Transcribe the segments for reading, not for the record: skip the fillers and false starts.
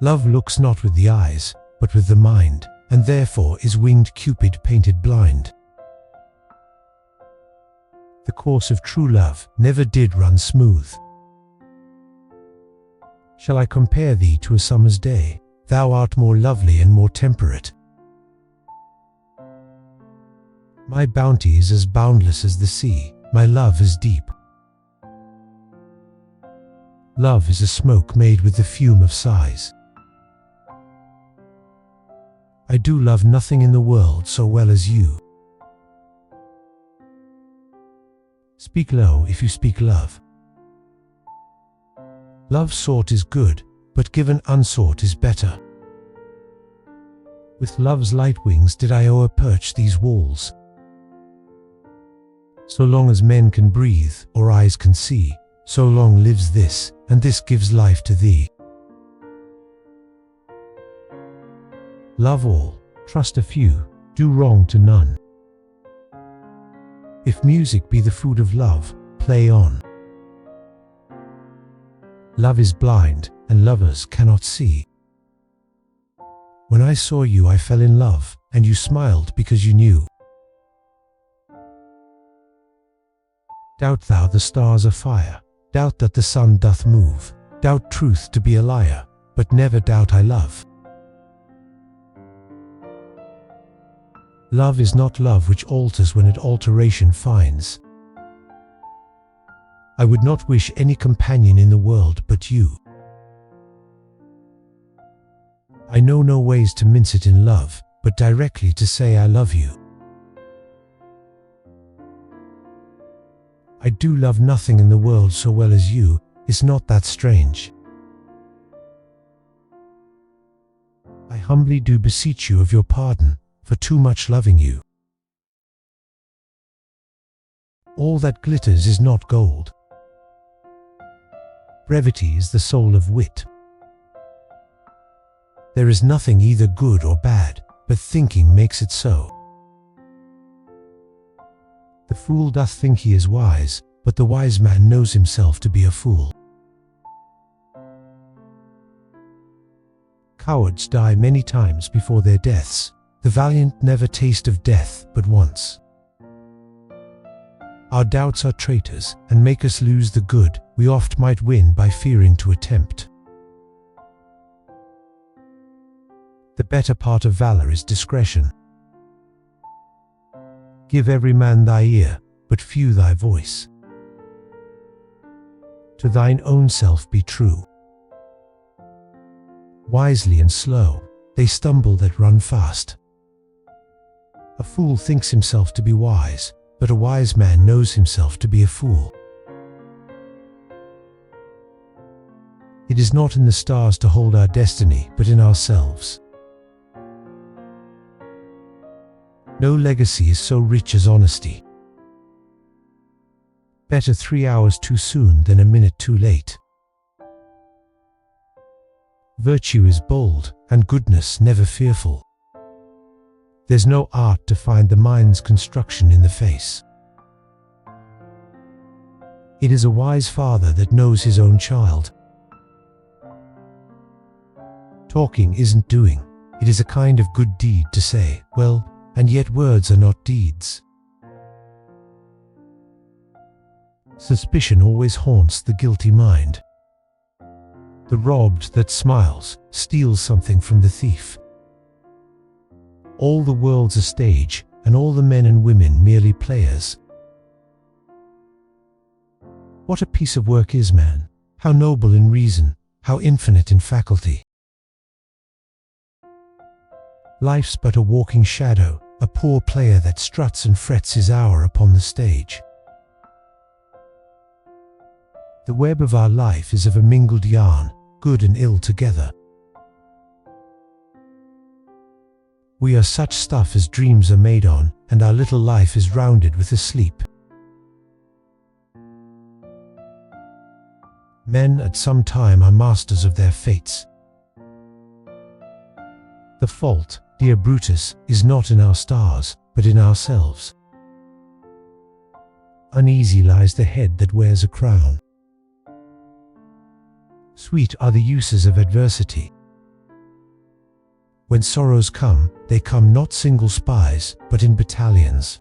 Love looks not with the eyes, but with the mind, and therefore is winged Cupid painted blind. The course of true love never did run smooth. Shall I compare thee to a summer's day? Thou art more lovely and more temperate. My bounty is as boundless as the sea, my love is deep. Love is a smoke made with the fume of sighs. I do love nothing in the world so well as you. Speak low if you speak love. Love sought is good, but given unsought is better. With love's light wings did I o'erperch these walls. So long as men can breathe, or eyes can see, so long lives this, and this gives life to thee. Love all, trust a few, do wrong to none. If music be the food of love, play on. Love is blind, and lovers cannot see. When I saw you I fell in love, and you smiled because you knew. Doubt thou the stars are fire, doubt that the sun doth move, doubt truth to be a liar, but never doubt I love. Love is not love which alters when it alteration finds. I would not wish any companion in the world but you. I know no ways to mince it in love, but directly to say I love you. I do love nothing in the world so well as you, is not that strange? I humbly do beseech you of your pardon, for too much loving you. All that glitters is not gold. Brevity is the soul of wit. There is nothing either good or bad, but thinking makes it so. The fool doth think he is wise, but the wise man knows himself to be a fool. Cowards die many times before their deaths. The valiant never taste of death but once. Our doubts are traitors, and make us lose the good we oft might win by fearing to attempt. The better part of valor is discretion. Give every man thy ear, but few thy voice. To thine own self be true. Wisely and slow, they stumble that run fast. A fool thinks himself to be wise, but a wise man knows himself to be a fool. It is not in the stars to hold our destiny, but in ourselves. No legacy is so rich as honesty. Better 3 hours too soon than a minute too late. Virtue is bold, and goodness never fearful. There's no art to find the mind's construction in the face. It is a wise father that knows his own child. Talking isn't doing, it is a kind of good deed to say, well, and yet words are not deeds. Suspicion always haunts the guilty mind. The robbed that smiles steals something from the thief. All the world's a stage, and all the men and women merely players. What a piece of work is man, how noble in reason, how infinite in faculty. Life's but a walking shadow, a poor player that struts and frets his hour upon the stage. The web of our life is of a mingled yarn, good and ill together. We are such stuff as dreams are made on, and our little life is rounded with a sleep. Men at some time are masters of their fates. The fault, dear Brutus, is not in our stars, but in ourselves. Uneasy lies the head that wears a crown. Sweet are the uses of adversity. When sorrows come, they come not single spies, but in battalions.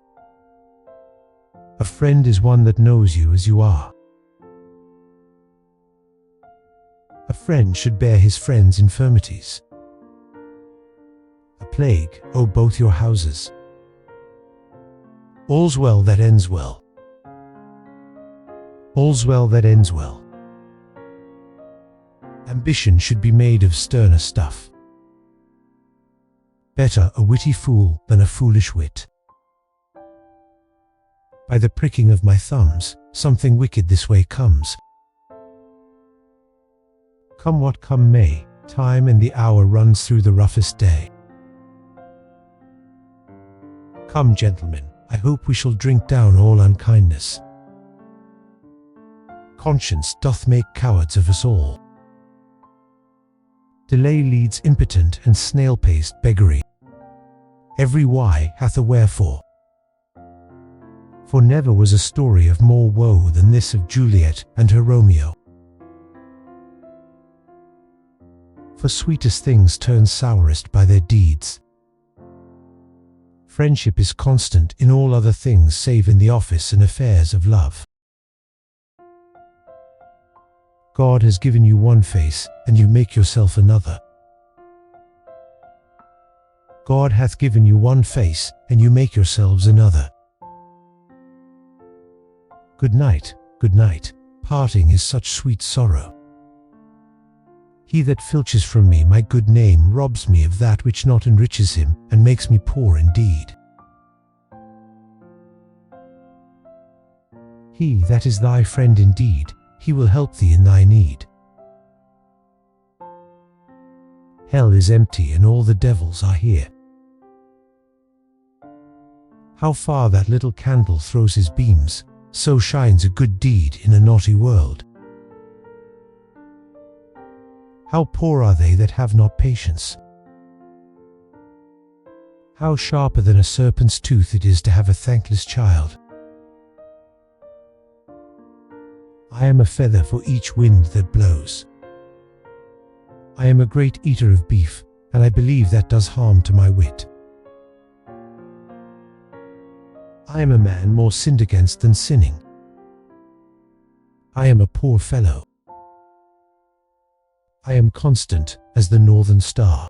A friend is one that knows you as you are. A friend should bear his friend's infirmities. A plague, O both your houses. All's well that ends well. All's well that ends well. Ambition should be made of sterner stuff. Better a witty fool than a foolish wit. By the pricking of my thumbs, something wicked this way comes. Come what come may, time and the hour runs through the roughest day. Come, gentlemen, I hope we shall drink down all unkindness. Conscience doth make cowards of us all. Delay leads impotent and snail-paced beggary. Every why hath a wherefore. For never was a story of more woe than this of Juliet and her Romeo. For sweetest things turn sourest by their deeds. Friendship is constant in all other things save in the office and affairs of love. God has given you one face, and you make yourself another. God hath given you one face, and you make yourselves another. Good night, good night. Parting is such sweet sorrow. He that filches from me my good name robs me of that which not enriches him, and makes me poor indeed. He that is thy friend indeed, he will help thee in thy need. Hell is empty and all the devils are here. How far that little candle throws his beams, so shines a good deed in a naughty world. How poor are they that have not patience. How sharper than a serpent's tooth it is to have a thankless child. I am a feather for each wind that blows. I am a great eater of beef, and I believe that does harm to my wit. I am a man more sinned against than sinning. I am a poor fellow. I am constant as the northern star.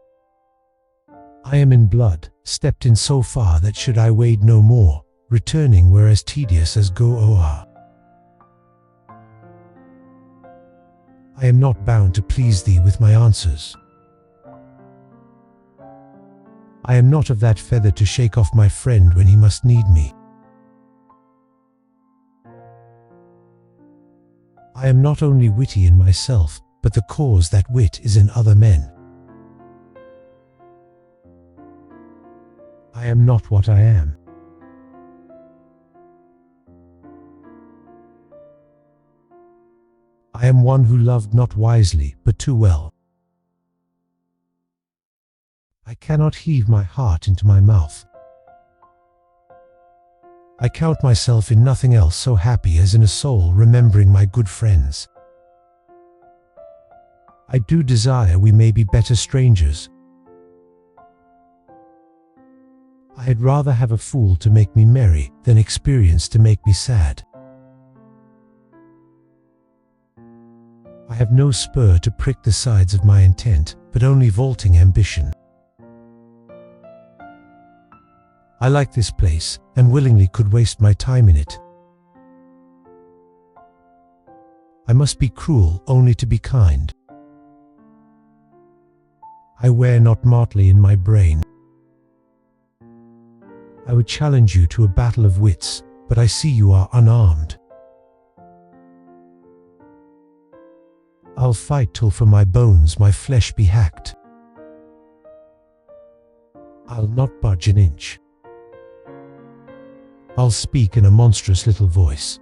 I am in blood, stepped in so far that should I wade no more, returning were as tedious as go o'er. I am not bound to please thee with my answers. I am not of that feather to shake off my friend when he must need me. I am not only witty in myself, but the cause that wit is in other men. I am not what I am. I am one who loved not wisely, but too well. I cannot heave my heart into my mouth. I count myself in nothing else so happy as in a soul remembering my good friends. I do desire we may be better strangers. I had rather have a fool to make me merry than experience to make me sad. I have no spur to prick the sides of my intent, but only vaulting ambition. I like this place, and willingly could waste my time in it. I must be cruel only to be kind. I wear not motley in my brain. I would challenge you to a battle of wits, but I see you are unarmed. I'll fight till from my bones my flesh be hacked. I'll not budge an inch. I'll speak in a monstrous little voice.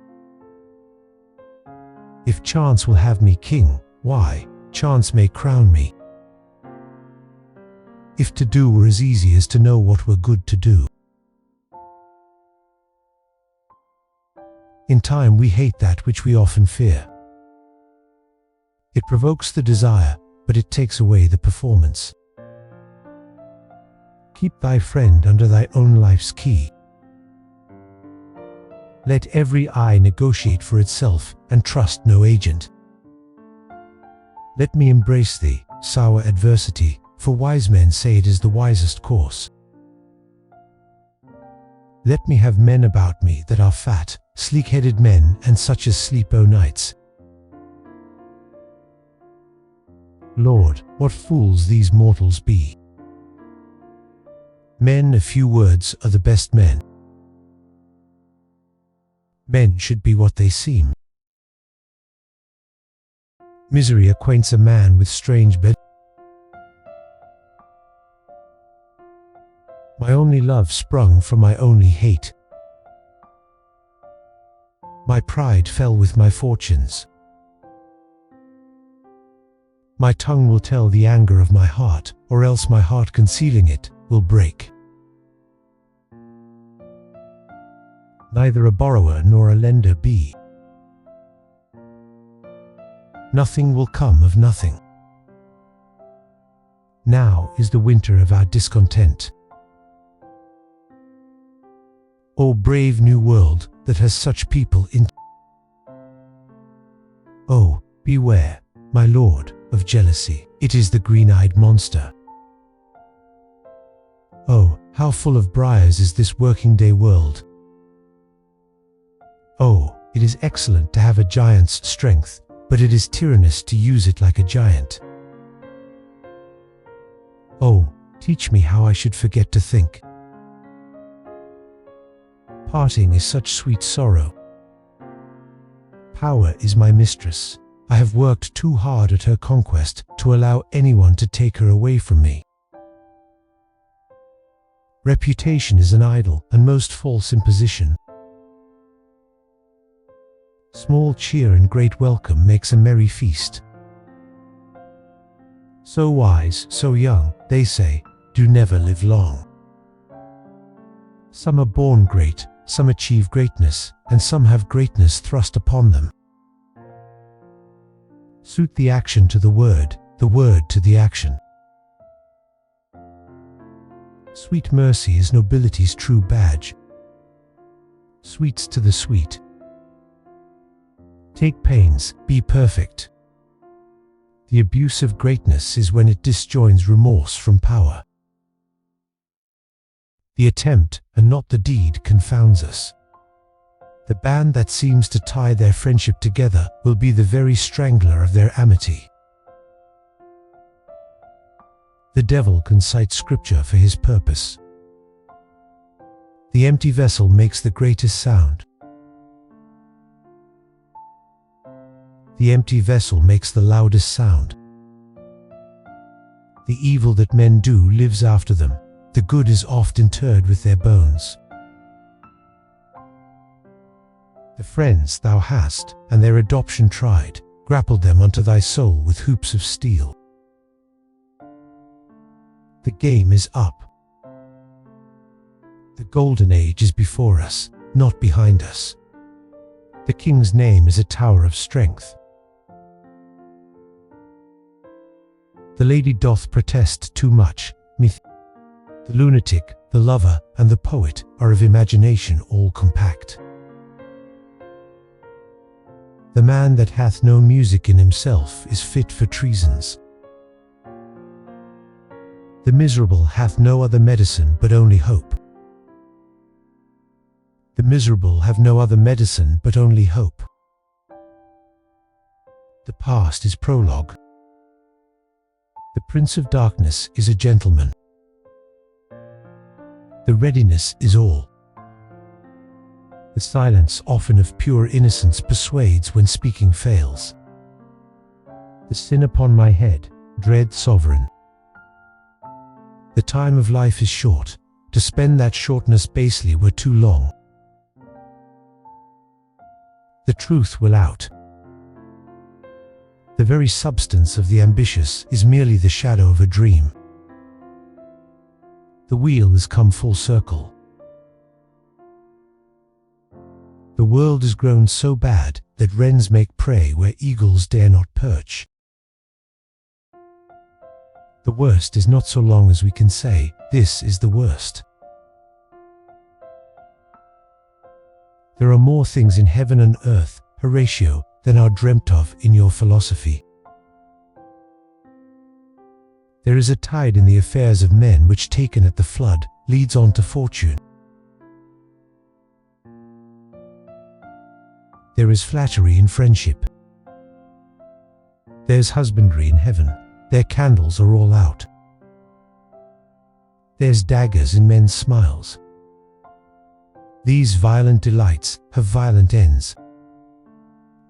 If chance will have me king, why, chance may crown me. If to do were as easy as to know what were good to do. In time we hate that which we often fear. It provokes the desire, but it takes away the performance. Keep thy friend under thy own life's key. Let every eye negotiate for itself, and trust no agent. Let me embrace thee, sour adversity, for wise men say it is the wisest course. Let me have men about me that are fat, sleek-headed men, and such as sleep o' nights. Lord, what fools these mortals be! Men of few words are the best men. Men should be what they seem. Misery acquaints a man with strange bed. My only love sprung from my only hate. My pride fell with my fortunes. My tongue will tell the anger of my heart, or else my heart concealing it will break. Neither a borrower nor a lender be. Nothing will come of nothing. Now is the winter of our discontent. O brave new world that has such people in. Oh, beware, my lord, of jealousy. It is the green-eyed monster. Oh, how full of briars is this working-day world. Oh, it is excellent to have a giant's strength, but it is tyrannous to use it like a giant. Oh, teach me how I should forget to think. Parting is such sweet sorrow. Power is my mistress. I have worked too hard at her conquest to allow anyone to take her away from me. Reputation is an idle and most false imposition. Small cheer and great welcome makes a merry feast. So wise, so young, they say, do never live long. Some are born great, some achieve greatness, and some have greatness thrust upon them. Suit the action to the word to the action. Sweet mercy is nobility's true badge. Sweets to the sweet. Take pains, be perfect. The abuse of greatness is when it disjoins remorse from power. The attempt, and not the deed, confounds us. The band that seems to tie their friendship together will be the very strangler of their amity. The devil can cite scripture for his purpose. The empty vessel makes the greatest sound. The empty vessel makes the loudest sound. The evil that men do lives after them. The good is oft interred with their bones. The friends thou hast, and their adoption tried, grappled them unto thy soul with hoops of steel. The game is up. The golden age is before us, not behind us. The king's name is a tower of strength. The lady doth protest too much, the lunatic, the lover, and the poet are of imagination all compact. The man that hath no music in himself is fit for treasons. The miserable hath no other medicine but only hope. The miserable have no other medicine but only hope. The past is prologue. The Prince of Darkness is a gentleman. The readiness is all. The silence often of pure innocence persuades when speaking fails. The sin upon my head, dread sovereign. The time of life is short. To spend that shortness basely were too long. The truth will out. The very substance of the ambitious is merely the shadow of a dream. The wheel is come full circle. The world is grown so bad that wrens make prey where eagles dare not perch. The worst is not so long as we can say, "This is the worst." There are more things in heaven and earth, Horatio, than are dreamt of in your philosophy. There is a tide in the affairs of men which, taken at the flood, leads on to fortune. There is flattery in friendship. There's husbandry in heaven. Their candles are all out. There's daggers in men's smiles. These violent delights have violent ends.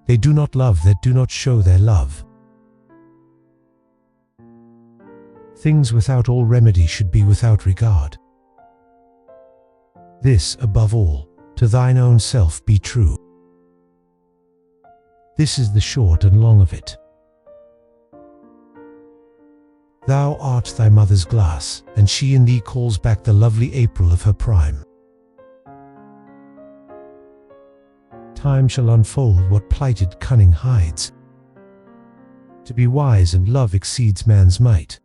They do not love that do not show their love. Things without all remedy should be without regard. This, above all, to thine own self be true. This is the short and long of it. Thou art thy mother's glass, and she in thee calls back the lovely April of her prime. Time shall unfold what plighted cunning hides. To be wise and love exceeds man's might.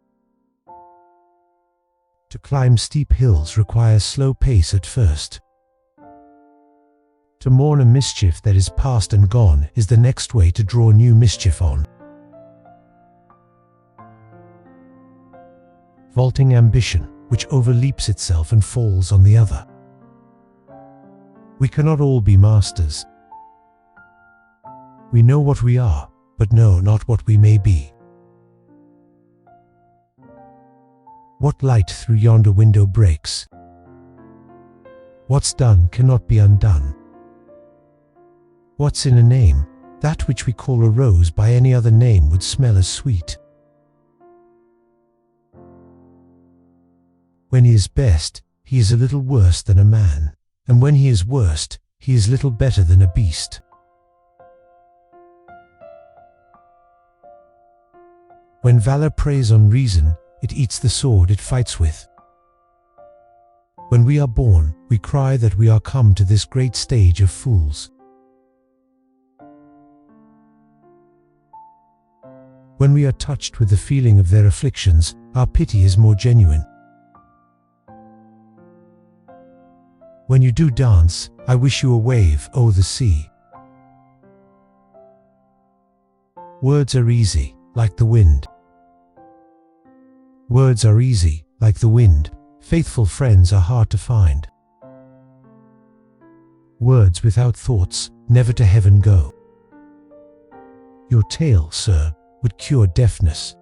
To climb steep hills requires slow pace at first. To mourn a mischief that is past and gone is the next way to draw new mischief on. Vaulting ambition, which overleaps itself and falls on the other. We cannot all be masters. We know what we are, but know not what we may be. What light through yonder window breaks? What's done cannot be undone. What's in a name? That which we call a rose by any other name would smell as sweet. When he is best, he is a little worse than a man, and when he is worst, he is little better than a beast. When valor preys on reason, it eats the sword it fights with. When we are born, we cry that we are come to this great stage of fools. When we are touched with the feeling of their afflictions, our pity is more genuine. When you do dance, I wish you a wave o'er the sea. Words are easy, like the wind. Words are easy, like the wind. Faithful friends are hard to find. Words without thoughts never to heaven go. Your tale, sir, would cure deafness.